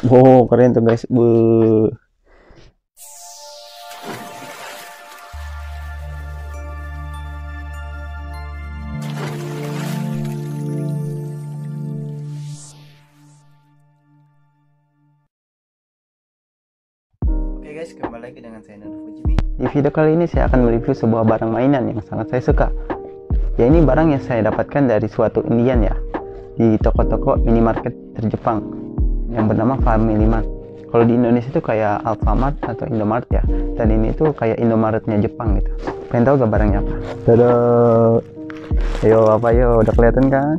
Wow, keren tuh guys. Oke guys, kembali lagi dengan saya Nur Fujimi. Di video kali ini saya akan mereview sebuah barang mainan yang sangat saya suka. Ya, ini barang yang saya dapatkan dari suatu Indian ya, di toko-toko minimarket terjepang yang bernama Family Mart. Kalau di Indonesia itu kayak Alfamart atau Indomart ya, dan ini tuh kayak Indomaretnya Jepang gitu. Pengen tahu gak barangnya apa? Tada! Ayo apa yo, udah kelihatan kan?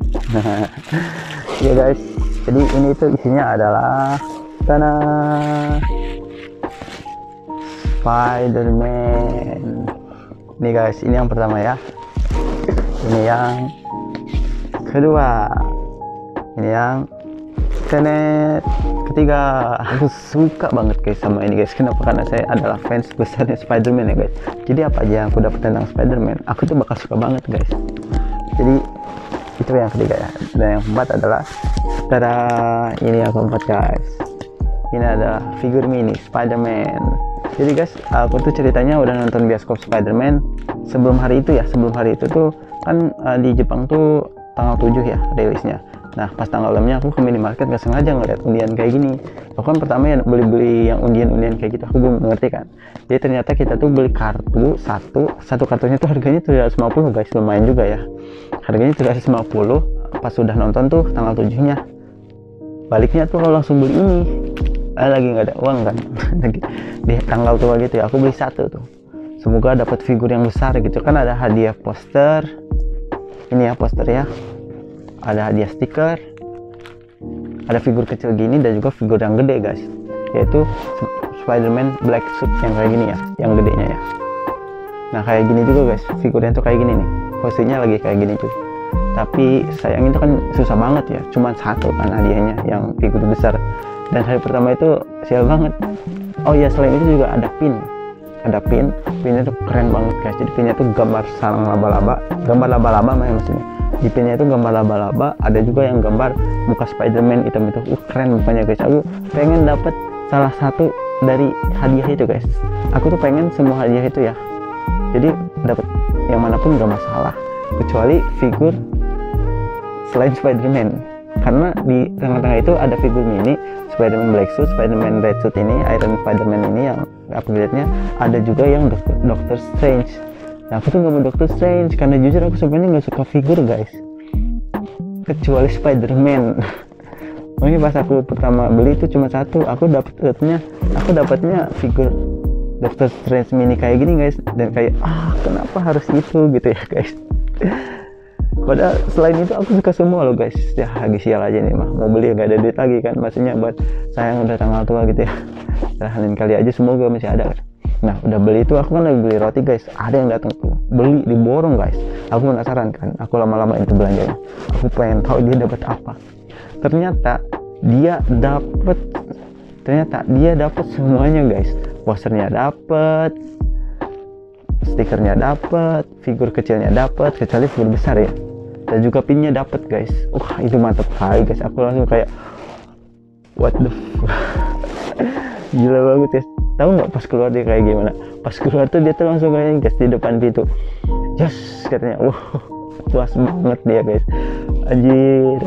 Ya guys, jadi ini tuh isinya adalah tada! Spider-Man. Nih guys, ini yang pertama ya. Ini yang kedua. Ini yang ketiga. Aku suka banget guys sama ini guys. Kenapa? Karena saya adalah fans besarnya Spider-Man ya guys. Jadi apa aja yang aku dapat tentang Spider-Man, aku tuh bakal suka banget guys. Jadi itu yang ketiga ya. Dan yang keempat adalah tada, ini yang keempat guys. Ini adalah figur mini Spider-Man. Jadi guys, aku tuh ceritanya udah nonton bioskop Spider-Man sebelum hari itu ya. Sebelum hari itu tuh kan di Jepang tuh tanggal 7 ya rilisnya. Nah, pas tanggal 6-nya aku ke minimarket gak sengaja ngeliat undian kayak gini. Aku kan pertama ya beli-beli yang undian-undian kayak gitu, aku belum ngerti kan. Jadi ternyata kita tuh beli kartu satu kartunya tuh harganya 750 guys, lumayan juga ya. Harganya 750. Pas sudah nonton tuh tanggal 7-nya. Baliknya tuh aku langsung beli ini. Lagi nggak ada uang kan. Lagi di tanggal tua gitu ya, aku beli satu tuh. Semoga dapat figur yang besar gitu kan. Ada hadiah poster. Ini ya poster ya. Ada hadiah stiker, ada figur kecil gini dan juga figur yang gede guys, yaitu Spider-Man Black Suit yang kayak gini ya, yang gedenya ya. Nah kayak gini juga guys, figurnya tuh kayak gini nih, posisinya lagi kayak gini tuh. Tapi sayang itu kan susah banget ya, cuma satu kan hadiahnya yang figur besar. Dan hari pertama itu sial banget. Oh ya, selain itu juga ada pin. Ada pinnya tuh keren banget guys. Jadi pinnya tuh gambar sarang laba-laba, gambar laba-laba maksudnya. Di pinnya itu gambar laba-laba, ada juga yang gambar muka Spider-Man hitam itu. Keren mukanya guys. Aku pengen dapat salah satu dari hadiah itu guys. Aku tuh pengen semua hadiah itu ya. Jadi dapat yang manapun gak masalah, kecuali figur selain Spider-Man. Karena di tengah-tengah itu ada figur mini Spider-Man Black Suit, Spider-Man Red Suit ini, Iron Spider-Man ini yang upgrade-nya. Ada juga yang Doctor Strange. Nah aku tuh gak mau Doctor Strange karena jujur aku sebenarnya gak suka figur guys, kecuali Spider-Man. Ini pas aku pertama beli itu cuma satu. Aku dapatnya figur Doctor Strange mini kayak gini guys. Dan kayak kenapa harus itu gitu ya guys. Padahal selain itu aku suka semua loh guys. Ya lagi sial aja nih mah, mau beli gak ada duit lagi kan. Maksudnya buat sayang udah tanggal tua gitu ya. Lain kali aja semoga masih ada kan. Nah udah beli itu, aku kan lagi beli roti guys. Ada yang datang tuh beli, diborong guys. Aku penasaran kan, aku lama-lama itu belanjanya. Aku pengen tahu dia dapat apa. Ternyata dia dapat semuanya guys. Posternya dapat, stikernya dapat, figur kecilnya dapat, kecuali figur besar ya. Dan juga pinnya dapat guys. Itu mantap kali guys. Aku langsung kayak what the gila banget guys. Tahu nggak pas keluar dia kayak gimana? Pas keluar tuh dia tuh langsung kayak guys di depan pintu. Yes katanya. Puas banget dia guys. Anjir.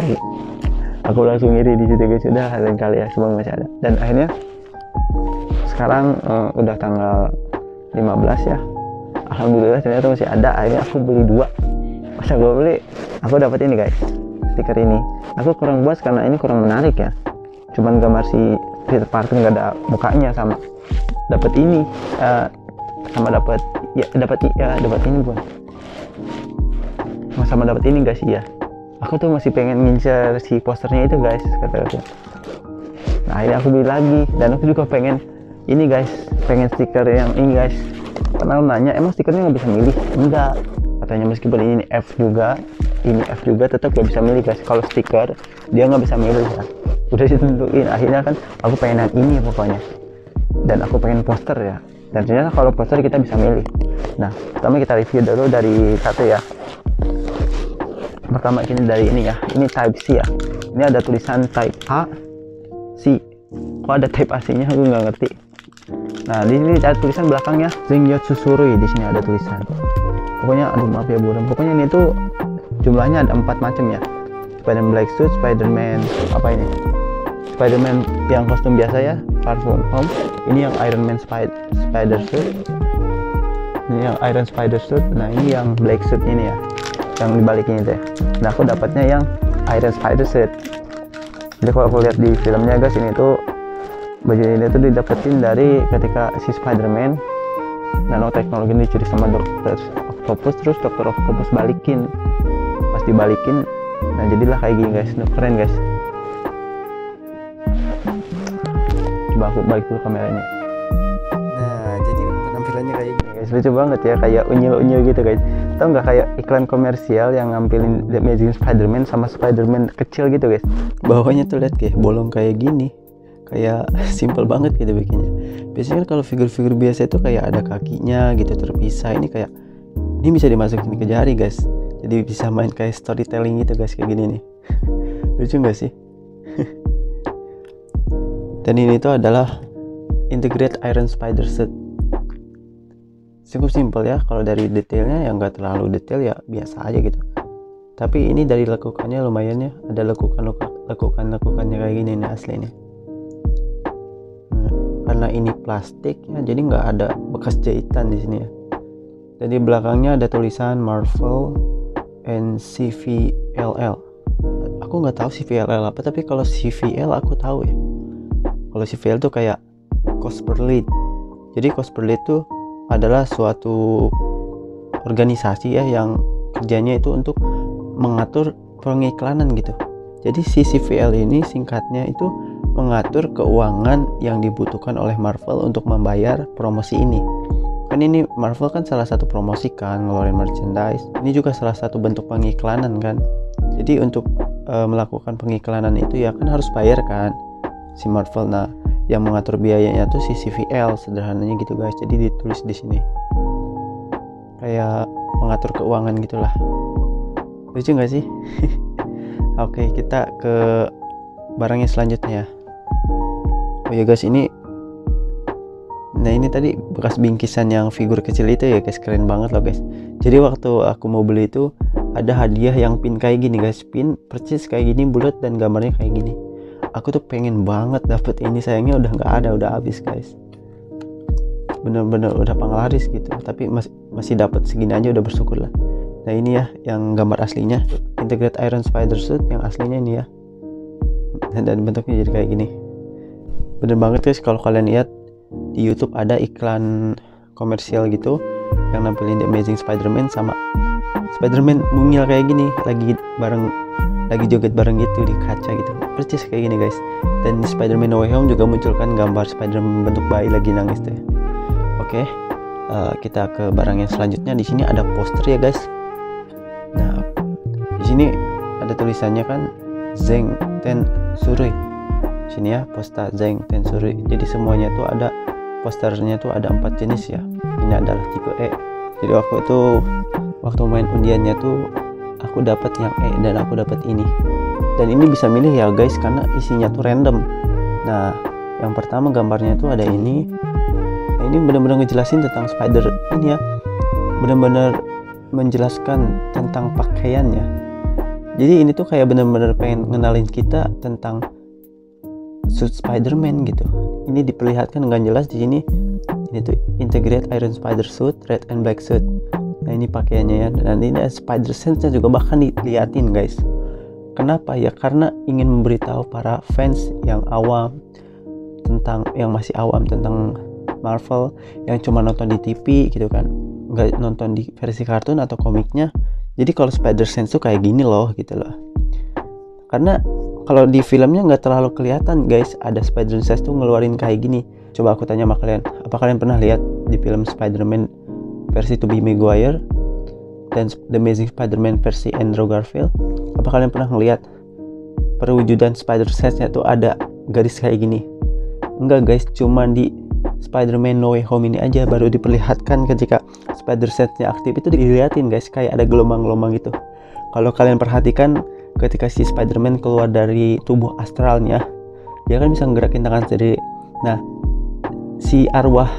Aku langsung iri di situ guys. Udah lain kali ya, semoga masih ada. Dan akhirnya sekarang udah tanggal 15 ya. Alhamdulillah ternyata masih ada. Akhirnya aku beli 2. Pas aku beli, aku dapat ini guys, stiker ini. Aku kurang puas karena ini kurang menarik ya. Cuman gambar si Peter Parker nggak ada mukanya, sama dapat ini, sama dapat ini bukan? Sama dapat ini guys ya. Aku tuh masih pengen ngincer si posternya itu guys, kata aku. Nah akhirnya aku beli lagi, dan aku juga pengen ini guys, pengen stiker yang ini guys. Karena nanya emang stikernya nggak bisa milih? Enggak, katanya meskipun ini F juga tetap gak bisa milih guys. Kalau stiker dia nggak bisa milih ya, udah ditentuin. Akhirnya kan aku pengen yang ini pokoknya, dan aku pengen poster ya. Dan ternyata kalau poster kita bisa milih. Nah pertama kita review dulu dari satu ya. Pertama ini dari ini ya, ini Type C ya. Ini ada tulisan Type A C. Kok ada tape aslinya, aku nggak ngerti. Nah di sini ada tulisan belakangnya Zengyotsu Surui, di sini ada tulisan. Pokoknya aduh maaf ya buram. Pokoknya ini tuh jumlahnya ada 4 macam ya. Spider-Man Black Suit, Spider-Man apa ini? Spider-Man yang kostum biasa ya, Far From Home. Ini yang Iron Man Spider Suit. Ini yang Iron Spider Suit. Nah ini yang Black Suit ini ya, yang dibalikin itu ya. Nah aku dapatnya yang Iron Spider Suit. Jadi kalau aku lihat di filmnya guys, ini tuh baju ini tuh didapetin dari ketika si Spider-Man nanoteknologi ini dicuri sama Dr. Octopus, terus Dr. Octopus balikin. Pas dibalikin, nah jadilah kayak gini guys. Nah, keren guys. Coba aku balik dulu kameranya. Nah jadi penampilannya kayak gini guys, lucu banget ya, kayak unyil-unyil gitu guys. Tau nggak kayak iklan komersial yang ngampilin The Amazing Spider-Man sama Spider-Man kecil gitu guys. Bawahnya tuh lihat kayak bolong kayak gini, kayak simple banget gitu bikinnya. Biasanya kan kalau figur-figur biasa itu kayak ada kakinya gitu terpisah, ini kayak ini bisa dimasukin ke jari guys, jadi bisa main kayak storytelling gitu guys, kayak gini nih. Lucu nggak sih? Dan ini tuh adalah Integrate Iron Spider Suit. Cukup simple ya, kalau dari detailnya yang nggak terlalu detail ya biasa aja gitu. Tapi ini dari lekukannya lumayan ya, ada lekukannya kayak gini nih aslinya. Karena ini plastik ya, jadi nggak ada bekas jahitan di sini ya. Jadi belakangnya ada tulisan Marvel and CVLL. Aku nggak tahu CVLL apa, tapi kalau CVL aku tahu ya. Kalau CVL tuh kayak cost per lead. Jadi cost per lead tuh adalah suatu organisasi ya yang kerjanya itu untuk mengatur pengiklanan gitu. Jadi si CVL ini singkatnya itu mengatur keuangan yang dibutuhkan oleh Marvel untuk membayar promosi ini. Kan ini Marvel kan salah satu promosi kan, ngeluarin merchandise. Ini juga salah satu bentuk pengiklanan kan. Jadi untuk melakukan pengiklanan itu ya kan harus bayar kan si Marvel. Nah yang mengatur biayanya tuh si CVL, sederhananya gitu guys. Jadi ditulis di sini kayak pengatur keuangan gitulah. Lucu nggak sih? Oke, kita ke barangnya selanjutnya. Oh ya guys, ini tadi bekas bingkisan yang figur kecil itu ya guys, keren banget loh guys. Jadi waktu aku mau beli itu ada hadiah yang pin kayak gini guys, pin percis kayak gini bulat dan gambarnya kayak gini. Aku tuh pengen banget dapet ini, sayangnya udah nggak ada, udah habis guys. Bener-bener udah panglaris gitu, tapi masih dapat segini aja udah bersyukur lah. Nah ini ya yang gambar aslinya, Integrate Iron Spider Suit yang aslinya ini ya. Dan bentuknya jadi kayak gini. Bener banget guys, kalau kalian lihat di YouTube ada iklan komersial gitu yang nampilin The Amazing Spider-Man sama Spider-Man mungil kayak gini, lagi joget bareng gitu di kaca gitu, persis kayak gini guys. Dan di Spider-Man No Way Home juga munculkan gambar Spider-Man bentuk bayi lagi nangis tuh. Oke, kita ke barang yang selanjutnya. Di sini ada poster ya guys. Nah, di sini ada tulisannya kan Zeng Ten Surui. Sini ya, poster Zeng Ten Surui. Jadi semuanya tuh ada posternya tuh ada 4 jenis ya. Ini adalah tipe E. Jadi waktu main undiannya tuh aku dapat yang E dan aku dapat ini. Dan ini bisa milih ya guys karena isinya tuh random. Nah, yang pertama gambarnya tuh ada ini. Nah, ini benar-benar ngejelasin tentang Spider ini ya. Benar-benar menjelaskan tentang pakaiannya. Jadi ini tuh kayak benar-benar pengen ngenalin kita tentang suit Spider-Man gitu. Ini diperlihatkan dengan jelas di sini. Ini tuh Integrate Iron Spider Suit, Red and Black Suit. Nah ini pakaiannya ya. Dan ini ada Spider Sense-nya juga bahkan dilihatin guys. Kenapa ya? Karena ingin memberitahu para fans yang awam yang masih awam tentang Marvel, yang cuma nonton di TV gitu kan, nggak nonton di versi kartun atau komiknya. Jadi kalau Spider Sense tuh kayak gini loh gitu loh. Karena kalau di filmnya nggak terlalu kelihatan guys, ada Spider Sense tuh ngeluarin kayak gini. Coba aku tanya sama kalian, apa kalian pernah lihat di film Spider-Man versi Tobey Maguire dan The Amazing Spider-Man versi Andrew Garfield? Apa kalian pernah ngelihat perwujudan Spider Sense-nya tuh ada garis kayak gini? Enggak guys, cuma di Spider-Man No Way Home ini aja baru diperlihatkan ketika Spider Sense-nya aktif itu dilihatin guys, kayak ada gelombang-gelombang gitu. Kalau kalian perhatikan ketika si Spider-Man keluar dari tubuh astralnya, dia kan bisa ngerakin tangan sendiri. Nah, si arwah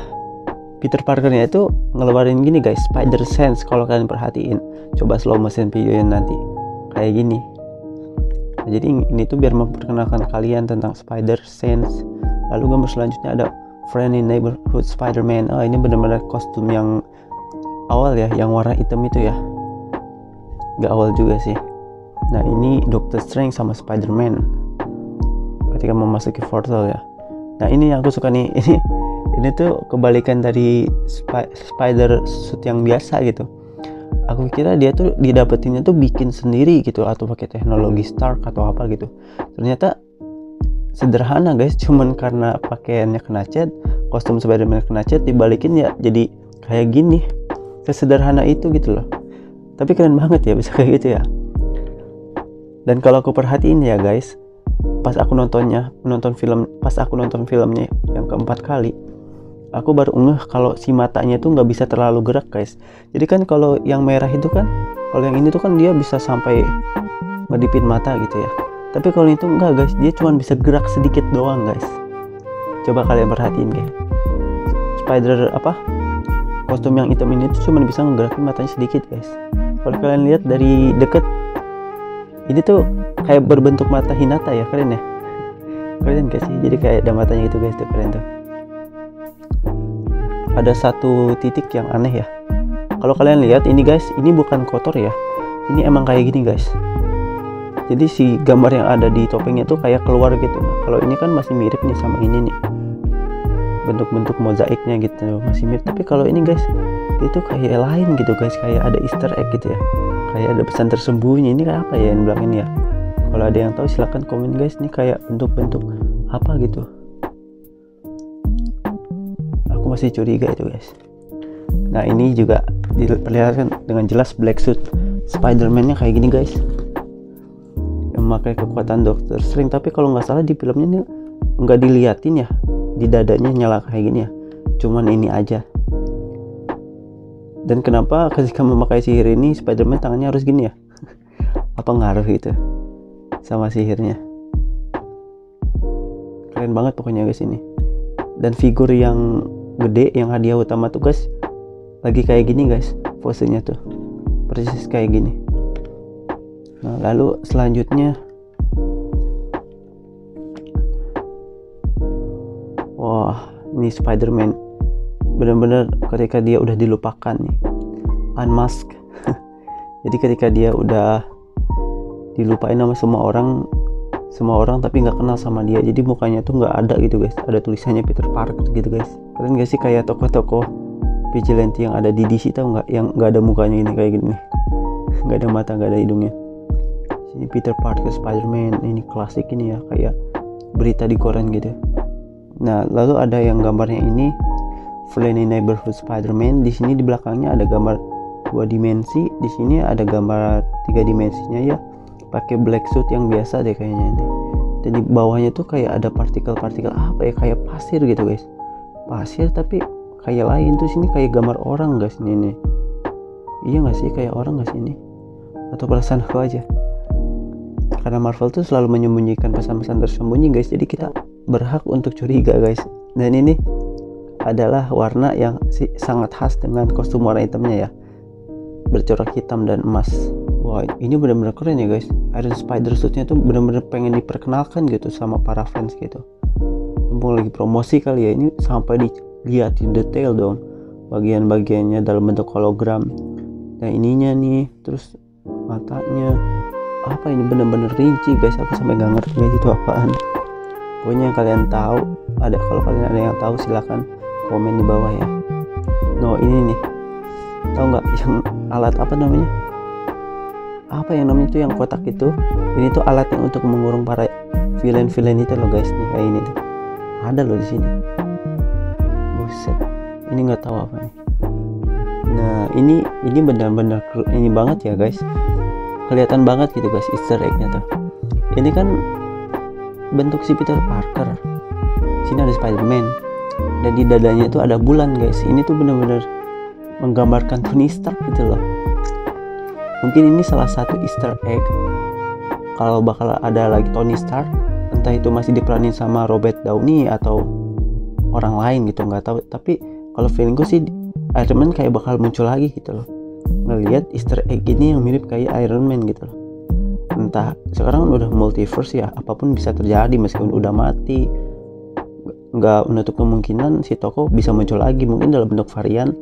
Peter Parkernya itu ngeluarin gini guys, spider sense. Kalau kalian perhatiin, coba slow motion videonya nanti kayak gini. Nah, jadi ini tuh biar memperkenalkan kalian tentang spider sense. Lalu gambar selanjutnya ada Friendly Neighborhood Spider-Man. Oh, ini benar-benar kostum yang awal ya, yang warna hitam itu ya. Gak awal juga sih. Nah, ini Doctor Strange sama Spider-Man ketika memasuki portal ya. Nah, ini yang aku suka nih. Ini tuh kebalikan dari spider suit yang biasa gitu. Aku kira dia tuh didapetinnya tuh bikin sendiri gitu, atau pakai teknologi Stark atau apa gitu. Ternyata sederhana guys, cuman karena pakaiannya kena cat, kostum Spider-Man kena cat, dibalikin ya jadi kayak gini. Sesederhana itu gitu loh. Tapi keren banget ya bisa kayak gitu ya. Dan kalau aku perhatiin ya guys, pas aku nonton filmnya yang keempat kali, aku baru ngeh kalau si matanya tuh nggak bisa terlalu gerak guys. Jadi kan kalau yang merah itu kan, kalau yang ini tuh kan dia bisa sampai ngedipin mata gitu ya. Tapi kalau itu enggak guys, dia cuma bisa gerak sedikit doang guys. Coba kalian perhatiin guys. Kostum yang hitam ini tuh cuma bisa ngegerakin matanya sedikit guys. Kalau kalian lihat dari deket, ini tuh kayak berbentuk mata Hinata ya, keren ya. Keren gak sih? Jadi kayak ada matanya gitu guys, tuh keren tuh. Ada satu titik yang aneh ya. Kalau kalian lihat ini guys, ini bukan kotor ya. Ini emang kayak gini guys. Jadi si gambar yang ada di topengnya tuh kayak keluar gitu. Nah, kalau ini kan masih mirip nih sama ini nih. Bentuk-bentuk mozaiknya gitu masih mirip. Tapi kalau ini guys, itu kayak lain gitu guys. Kayak ada Easter egg gitu ya. Kayak ada pesan tersembunyi. Ini kayak apa ya yang belakang ini ya? Kalau ada yang tahu silahkan komen guys. Ini kayak bentuk-bentuk apa gitu. Masih curiga itu guys. Nah, ini juga diperlihatkan dengan jelas black suit Spider-Man-nya kayak gini guys, yang memakai kekuatan Doctor Strange. Tapi kalau nggak salah di filmnya ini nggak diliatin ya, di dadanya nyala kayak gini ya, cuman ini aja. Dan kenapa ketika memakai sihir ini Spider-Man tangannya harus gini ya? Apa ngaruh gitu sama sihirnya? Keren banget pokoknya guys ini. Dan figur yang gede yang hadiah utama tuh guys lagi kayak gini guys, posenya tuh persis kayak gini. Nah, lalu selanjutnya, wah, ini Spider-Man bener-bener ketika dia udah dilupakan nih, unmask. Jadi ketika dia udah dilupain sama semua orang tapi nggak kenal sama dia, jadi mukanya tuh nggak ada gitu guys, ada tulisannya Peter Parker gitu guys. Kalian gak sih kayak tokoh-tokoh vigilante yang ada di DC, tau nggak, yang nggak ada mukanya ini kayak gini, nggak ada mata, nggak ada hidungnya. Ini Peter Parker Spider-Man, ini klasik ini ya, kayak berita di koran gitu. Nah, lalu ada yang gambarnya ini Friendly Neighborhood Spider-Man. Di sini di belakangnya ada gambar 2 dimensi, di sini ada gambar 3 dimensinya ya, pakai black suit yang biasa deh kayaknya ini. Dan di bawahnya tuh kayak ada partikel-partikel apa ya, kayak pasir gitu guys, pasir tapi kayak lain. Tuh sini kayak gambar orang guys ini nih. Iya nggak sih, kayak orang nggak sih ini? Atau perasaan aku aja? Karena Marvel tuh selalu menyembunyikan pesan-pesan tersembunyi guys, jadi kita berhak untuk curiga guys. Dan ini adalah warna yang sangat khas dengan kostum warna hitamnya ya, bercorak hitam dan emas. Wah, ini benar-benar keren ya guys. Iron Spider suitnya tuh benar-benar pengen diperkenalkan gitu sama para fans gitu. Mumpung lagi promosi kali ya, ini sampai dilihatin detail dong bagian-bagiannya dalam bentuk hologram. Nah, ininya nih, terus matanya apa ini, benar-benar rinci guys. Aku sampai nggak ngerti guys itu apaan. Pokoknya yang kalian tahu, kalau kalian ada yang tahu silahkan komen di bawah ya. No, ini nih, tahu nggak yang alat apa namanya? Apa yang namanya tuh yang kotak itu? Ini tuh alatnya untuk mengurung para villain-villain itu loh guys, nih kayak ini tuh. Ada loh di sini. Buset, ini nggak tahu apa nih. Nah, ini benar-benar ini banget ya guys. Kelihatan banget gitu guys Easter egg-nya tuh. Ini kan bentuk si Peter Parker. Sini ada Spider-Man. Dan di dadanya itu ada bulan guys. Ini tuh benar-benar menggambarkan Tony Stark gitu loh. Mungkin ini salah satu Easter egg kalau bakal ada lagi Tony Stark, entah itu masih diperanin sama Robert Downey atau orang lain gitu, nggak tahu. Tapi kalau feelingku sih Iron Man kayak bakal muncul lagi gitu loh, ngelihat Easter egg ini yang mirip kayak Iron Man gitu loh. Entah sekarang udah multiverse ya, apapun bisa terjadi meskipun udah mati, nggak menutup kemungkinan si tokoh bisa muncul lagi, mungkin dalam bentuk varian.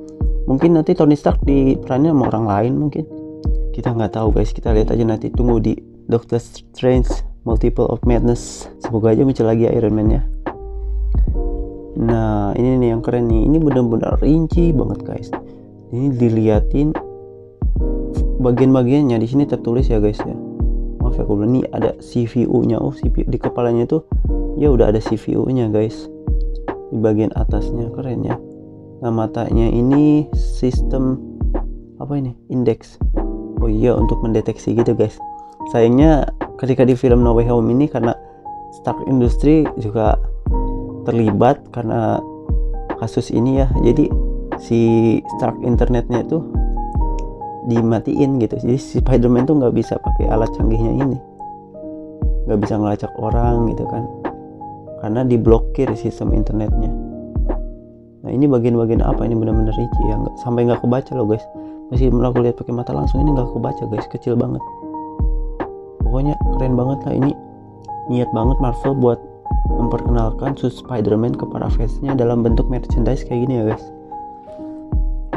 Mungkin nanti Tony Stark diperanin sama orang lain, mungkin kita nggak tahu guys. Kita lihat aja nanti, tunggu di Doctor Strange Multiple of Madness, semoga aja muncul lagi Iron Man ya. Nah ini nih yang keren nih, ini benar-benar rinci banget guys. Ini diliatin bagian-bagiannya, di sini tertulis ya guys ya. Maaf ya, aku bilang nih ada CPU-nya. Oh, CPU di kepalanya tuh ya udah ada CPU-nya guys. Di bagian atasnya keren ya. Nah matanya ini sistem apa ini? Index. Oh iya, untuk mendeteksi gitu guys. Sayangnya ketika di film No Way Home ini karena Stark Industries juga terlibat karena kasus ini ya. Jadi si Stark internetnya itu dimatiin gitu. Jadi si Spider-Man tuh nggak bisa pakai alat canggihnya ini, nggak bisa ngelacak orang gitu kan, karena diblokir sistem internetnya. Nah ini bagian-bagian apa ini, benar-benar rinci ya, sampai nggak kebaca loh guys. Meskipun aku lihat pakai mata langsung ini nggak kebaca guys, kecil banget. Pokoknya keren banget lah, ini niat banget Marvel buat memperkenalkan Spider-Man ke para fansnya dalam bentuk merchandise kayak gini ya guys.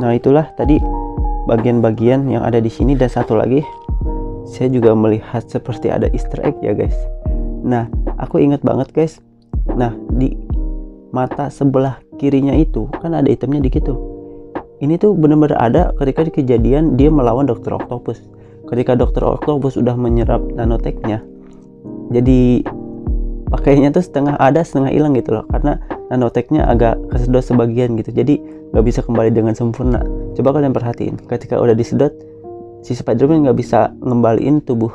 Nah itulah tadi bagian-bagian yang ada di sini, dan satu lagi saya juga melihat seperti ada Easter egg ya guys. Nah aku ingat banget guys, nah di mata sebelah kirinya itu kan ada itemnya dikit tuh. Ini tuh benar-benar ada ketika di kejadian dia melawan Dr. Octopus. Ketika Dr. Octopus udah menyerap nanotechnya, jadi pakainya tuh setengah ada setengah hilang gitu loh, karena nanotechnya agak kesedot sebagian gitu, jadi nggak bisa kembali dengan sempurna. Coba kalian perhatiin, ketika udah disedot, si Spider-Man nggak bisa ngembaliin tubuh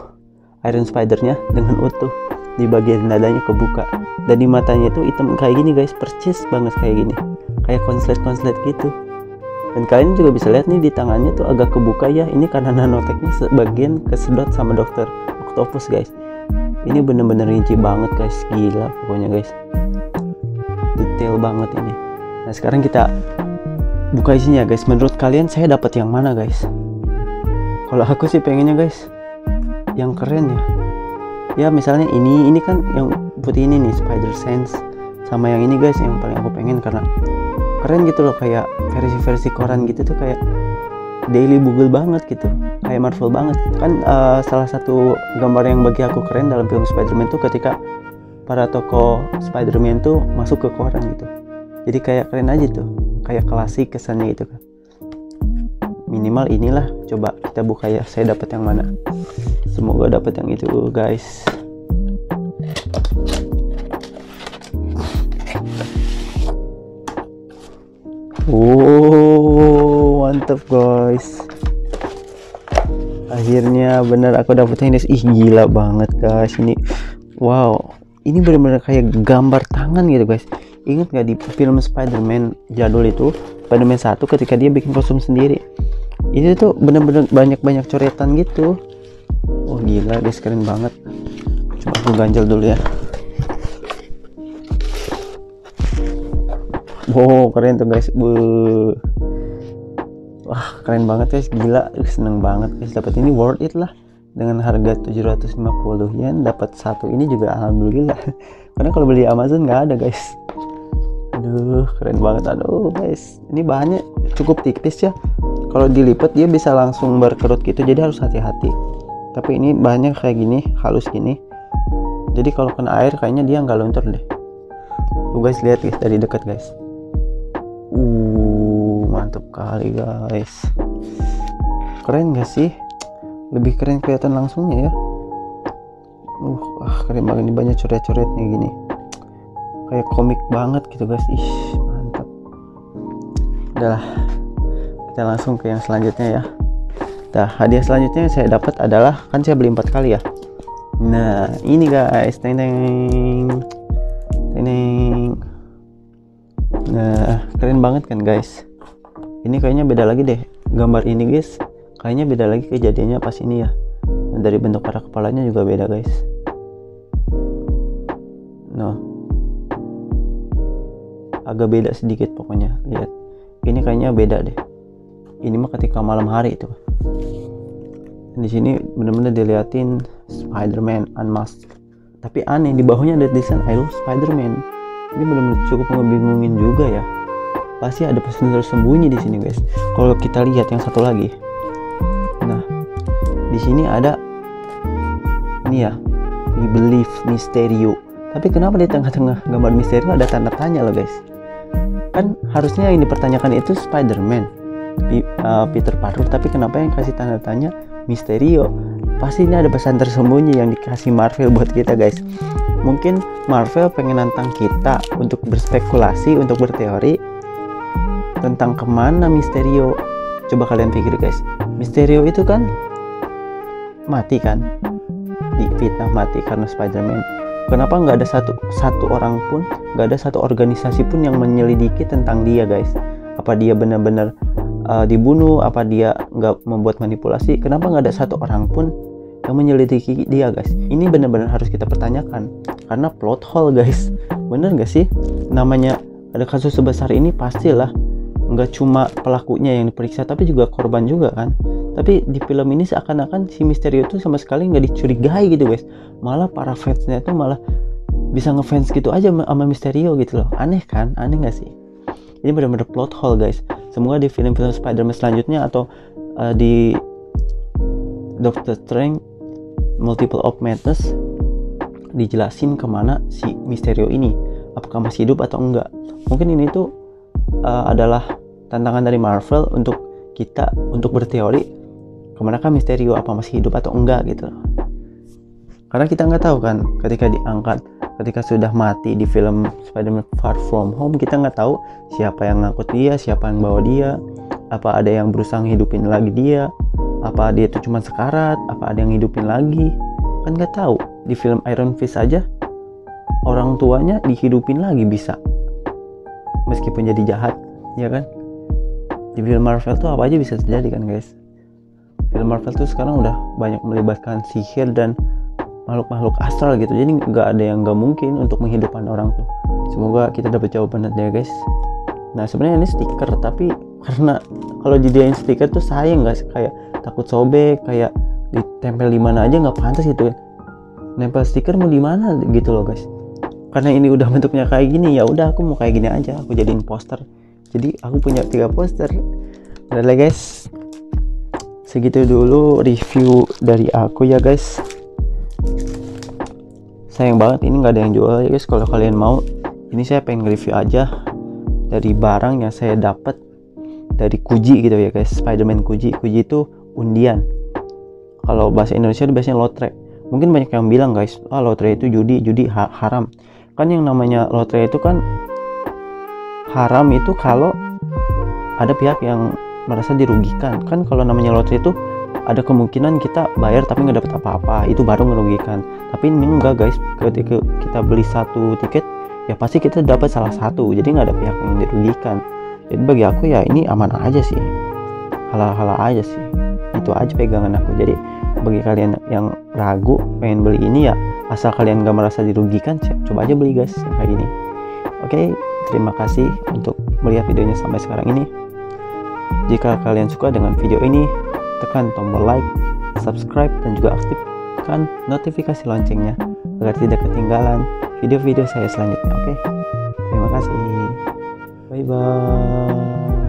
Iron Spider-nya dengan utuh. Di bagian dadanya kebuka, dan di matanya itu hitam kayak gini guys, percis banget kayak gini, kayak konslet gitu. Dan kalian juga bisa lihat nih di tangannya tuh agak kebuka ya, ini karena nanotechnya sebagian kesedot sama Dr. Octopus guys. Ini bener-bener rinci banget guys, gila pokoknya guys, detail banget ini. Nah sekarang kita buka isinya guys. Menurut kalian saya dapat yang mana guys? Kalau aku sih pengennya guys yang keren ya. Ya misalnya ini kan yang putih ini nih, Spider Sense, sama yang ini guys yang paling aku pengen karena keren gitu loh, kayak versi-versi koran gitu tuh, kayak Daily Bugle banget gitu, kayak Marvel banget gitu. Kan salah satu gambar yang bagi aku keren dalam film Spider-Man tuh ketika para tokoh Spider-Man tuh masuk ke koran gitu. Jadi kayak keren aja tuh, kayak klasik kesannya gitu kan. Minimal inilah, coba kita buka ya, saya dapat yang mana. Semoga dapat yang itu guys. Oh mantap guys, akhirnya bener aku dapetnya ini. Ih gila banget guys ini. Wow, ini bener-bener kayak gambar tangan gitu guys. Ingat gak di film Spider-Man jadul itu, Spider-Man 1 ketika dia bikin kostum sendiri, itu tuh bener-bener banyak-banyak coretan gitu. Oh gila guys, keren banget. Coba aku ganjel dulu ya. Wow keren tuh guys. Wah keren banget guys, gila, seneng banget guys dapat ini, worth it lah. Dengan harga 750 yen dapat satu ini juga alhamdulillah. Karena kalau beli Amazon nggak ada guys. Aduh keren banget. Aduh guys, ini bahannya cukup tipis ya, kalau dilipat dia bisa langsung berkerut gitu, jadi harus hati-hati. Tapi ini bahannya kayak gini, halus gini, jadi kalau kena air kayaknya dia nggak luntur deh. Tuh guys, lihat guys dari dekat guys. Mantap kali guys. Keren gak sih? Lebih keren kelihatan langsungnya ya. Keren banget, ini banyak coret-coretnya gini, kayak komik banget gitu guys. Ih mantap. Udahlah, kita langsung ke yang selanjutnya ya. Nah hadiah selanjutnya yang saya dapat adalah, kan saya beli 4 kali ya. Nah ini guys, teng. Nah keren banget kan guys. Ini kayaknya beda lagi deh gambar ini guys, kayaknya beda lagi kejadiannya pas ini ya. Dan dari bentuk para kepalanya juga beda guys. agak beda sedikit pokoknya. Lihat, ini kayaknya beda deh. Ini mah ketika malam hari itu. Di sini bener-bener diliatin Spider-Man Unmasked. Tapi aneh, di bawahnya ada tulisan I love Spider-Man. Ini bener-bener cukup ngebingungin juga ya. Pasti ada pesan tersembunyi di sini guys. Kalau kita lihat yang satu lagi, nah di sini ada ini ya, we believe Mysterio. Tapi kenapa di tengah-tengah gambar Mysterio ada tanda tanya loh guys? Kan harusnya yang dipertanyakan itu Spider-Man, Peter Parker, tapi kenapa yang kasih tanda tanya Mysterio? Pasti ini ada pesan tersembunyi yang dikasih Marvel buat kita guys. Mungkin Marvel pengen nantang kita untuk berspekulasi, untuk berteori tentang kemana Mysterio. Coba kalian pikir guys, Mysterio itu kan mati kan, difitnah mati karena Spider-Man. Kenapa nggak ada satu orang pun, nggak ada satu organisasi pun yang menyelidiki tentang dia guys? Apa dia benar-benar dibunuh? Apa dia nggak membuat manipulasi? Kenapa nggak ada satu orang pun yang menyelidiki dia guys? Ini benar-benar harus kita pertanyakan, karena plot hole guys. Bener nggak sih? Namanya ada kasus sebesar ini, pastilah nggak cuma pelakunya yang diperiksa, tapi juga korban juga kan. Tapi di film ini seakan-akan si Mysterio itu sama sekali nggak dicurigai gitu guys. Malah para fansnya itu malah bisa ngefans gitu aja sama Mysterio gitu loh. Aneh kan? Aneh nggak sih? Ini benar-benar plot hole guys. Semoga di film-film Spider-Man selanjutnya atau di Doctor Strange Multiple of Madness dijelasin kemana si Mysterio ini, apakah masih hidup atau enggak. Mungkin ini tuh adalah tantangan dari Marvel untuk kita untuk berteori kemana kan Mysterio, apa masih hidup atau enggak gitu. Karena kita nggak tahu kan, ketika diangkat, ketika sudah mati di film Spider-Man Far From Home, kita nggak tahu siapa yang ngangkut dia, siapa yang bawa dia, apa ada yang berusaha hidupin lagi dia, apa dia itu cuma sekarat, apa ada yang hidupin lagi, kan nggak tahu. Di film Iron Fist aja orang tuanya dihidupin lagi bisa, meskipun jadi jahat, ya kan? Di film Marvel tuh apa aja bisa terjadi kan guys. Film Marvel tuh sekarang udah banyak melibatkan sihir dan makhluk-makhluk astral gitu, jadi nggak ada yang nggak mungkin untuk menghidupkan orang tuh. Semoga kita dapat jawabannya ya guys. Nah sebenarnya ini stiker, tapi karena kalau jadiin stiker tuh sayang guys, kayak takut sobek, kayak ditempel di mana aja nggak pantas gitu kan. Nempel stiker mau di mana gitu loh guys. Karena ini udah bentuknya kayak gini, ya udah aku mau kayak gini aja, aku jadiin poster. Jadi aku punya 3 poster. Udah lah guys, segitu dulu review dari aku ya guys. Sayang banget ini nggak ada yang jual ya guys. Kalau kalian mau, ini saya pengen review aja dari barang yang saya dapat dari Kuji gitu ya guys. Spider-Man Kuji itu undian. Kalau bahasa Indonesia itu biasanya lotre. Mungkin banyak yang bilang guys, lotre itu judi haram. Kan yang namanya lotre itu kan haram itu kalau ada pihak yang merasa dirugikan. Kan kalau namanya lotre itu ada kemungkinan kita bayar tapi nggak dapat apa-apa, itu baru merugikan. Tapi ini enggak guys, ketika kita beli satu tiket ya pasti kita dapat salah satu, jadi nggak ada pihak yang dirugikan. Jadi bagi aku ya ini aman aja sih, halal-halal aja sih, itu aja pegangan aku. Jadi bagi kalian yang ragu pengen beli ini ya, asal kalian nggak merasa dirugikan, coba aja beli guys yang kayak ini. Oke, terima kasih untuk melihat videonya sampai sekarang ini. Jika kalian suka dengan video ini, tekan tombol like, subscribe, dan juga aktifkan notifikasi loncengnya agar tidak ketinggalan video-video saya selanjutnya. Oke, terima kasih. Bye bye.